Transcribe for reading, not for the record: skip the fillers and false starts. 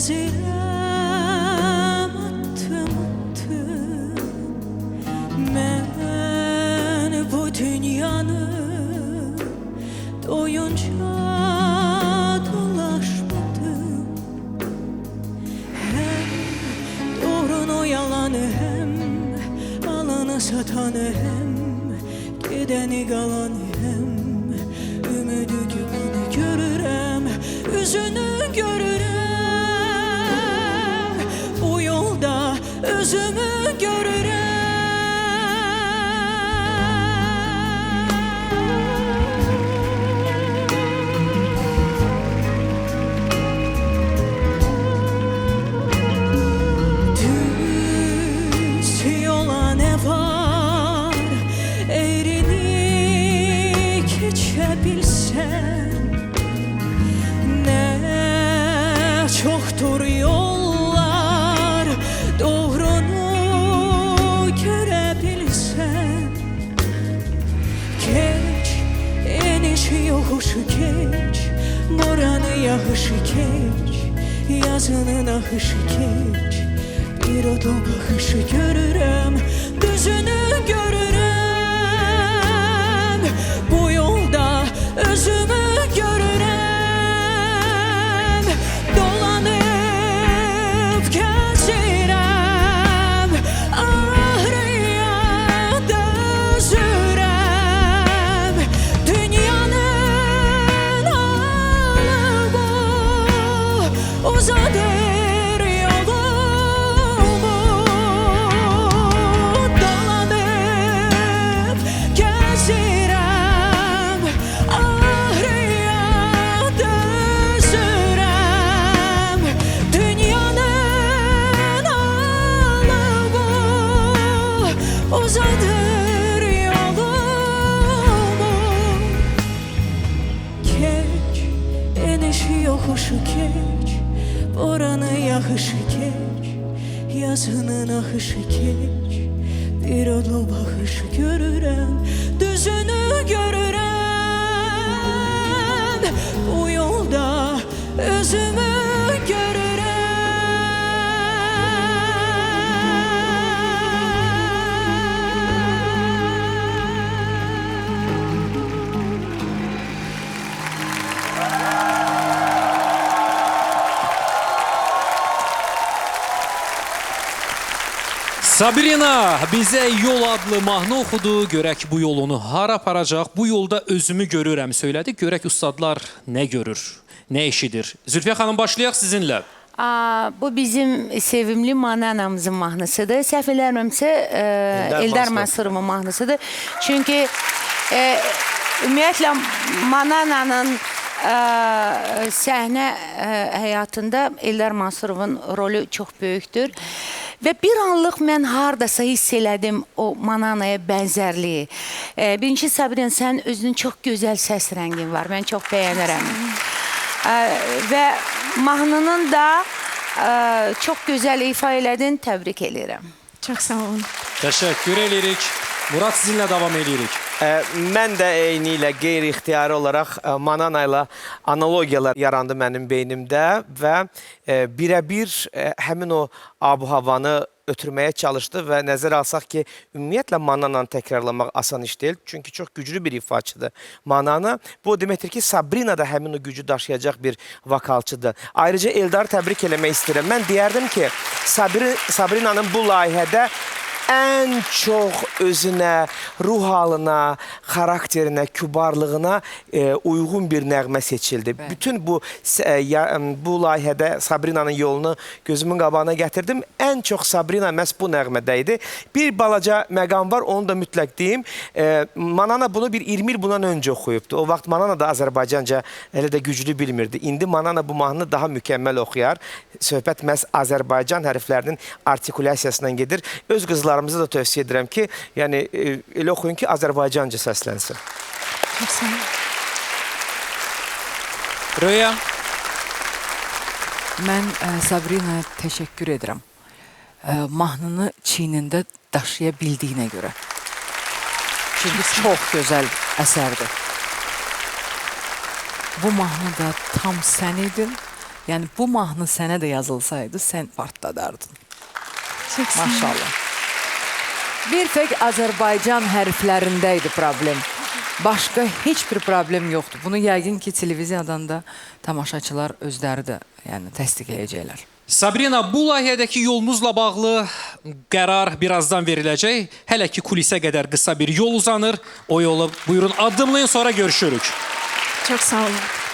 gəzirəm attım mən bu dünyanı doyunca dolaşmadım. Hem doğrunu yalanı hem alanı satanı hem gideni qalanı hem ümidi gümanı görürəm, üzünü görürəm, bu yolda özümü görürəm. Çoktur yollar, doğrunu görebilsen. Geç, enişi yokuşu geç, boranı yağışı geç, yazının ahışı geç. Bir odun bakışı görürəm, düzünü görürəm, bu yolda özümü görürəm. Uzadır yolumu, dolanıp gezirəm, ağrıya dözürəm. Dünyanın alıbı uzadır yolumu. Geç, enişi yokuşu geç, oranı yağışı geç, yazının ahışı geç. Bir odlu bakışı görürəm, düzünü görürəm, bu yolda özümü görürəm. Sabrina bizə Yol adlı mahnı oxudu. Görək bu yolunu hara aparacaq? Bu yolda özümü görürəm söylədi. Görək ustadlar nə görür, nə eşidir? Zülfiyə xanım, başlayaq sizinlə. Bu bizim sevimli Mananamızın mahnısıdır. Səhv eləmirəmsə Eldar Mansurovun mahnısıdır. Çünki ümumiyyətlə Manananın səhnə həyatında Eldar Mansurovun rolü çox böyükdür. Və bir anlıq mən hardasa hiss elədim o Mananaya bənzərliyi. Birinci Sabrina, sən özünün çox gözəl səs rəngin var. Mən çox bəyənirəm. Və mahnının da çox gözəl ifa elədin. Təbrik edirəm. Çox sağ olun. Təşəkkür edirik. Murad, sizinlə davam edirik. Mən də eyni ilə qeyri-ixtiyari olaraq Manana ilə analogiyalar yarandı mənim beynimdə və birə-bir həmin o ab-havanı ötürməyə çalışdı və nəzərə alsaq ki, ümumiyyətlə Manananı təkrarlamaq asan iş deyil. Çünki çox güclü bir ifaçıdır Manana. Bu deməkdir ki, Sabrina da həmin o gücü daşıyacaq bir vokalçıdır. Ayrıca Eldarı təbrik eləmək istəyirəm. Mən deyərdim ki, Sabrinanın bu layihədə ən çox özünə, ruh halına, xarakterinə, kübarlığına uyğun bir nəğmə seçildi. Bütün bu layihədə Sabrinanın yolunu gözümün qabağına gətirdim. Ən çox Sabrina məhz bu nəğmədə idi. Bir balaca məqam var, onu da mütləq deyim. Manana bunu bir 20 il bundan öncə oxuyubdu. O vaxt Manana da Azərbaycanca elə də güclü bilmirdi. İndi Manana bu mahnını daha mükəmməl oxuyar. Söhbət məhz Azərbaycan hərflərinin artikulyasiyasından gedir. Öz qızlarımıza da tövsiyə edirəm ki, yəni elə oxuyun ki, Azərbaycanca səslənsin. Çox sağ olun. Röya? Mən Sabrina'ya təşəkkür edirəm. Mahnını çiynində daşıya bildiyinə görə. Çünki çox gözəl əsərdir. Bu mahnı da tam sən idin Yəni bu mahnı sənə də yazılsaydı, sən partladardın. Çok sağ olun. Maşallah. Bir tek Azərbaycan hərflərində idi problem. Başqa heç bir problem yoxdur. Bunu yəqin ki, televiziyadan da tamaşaçılar özləri də yəni təsdiqləyəcəklər. Sabrina, bu layihədəki yolunuzla bağlı qərar birazdan veriləcək. Hələ ki kulisə qədər qısa bir yol uzanır. O yolu buyurun addımlayın, sonra görüşürük. Çok sağ olun.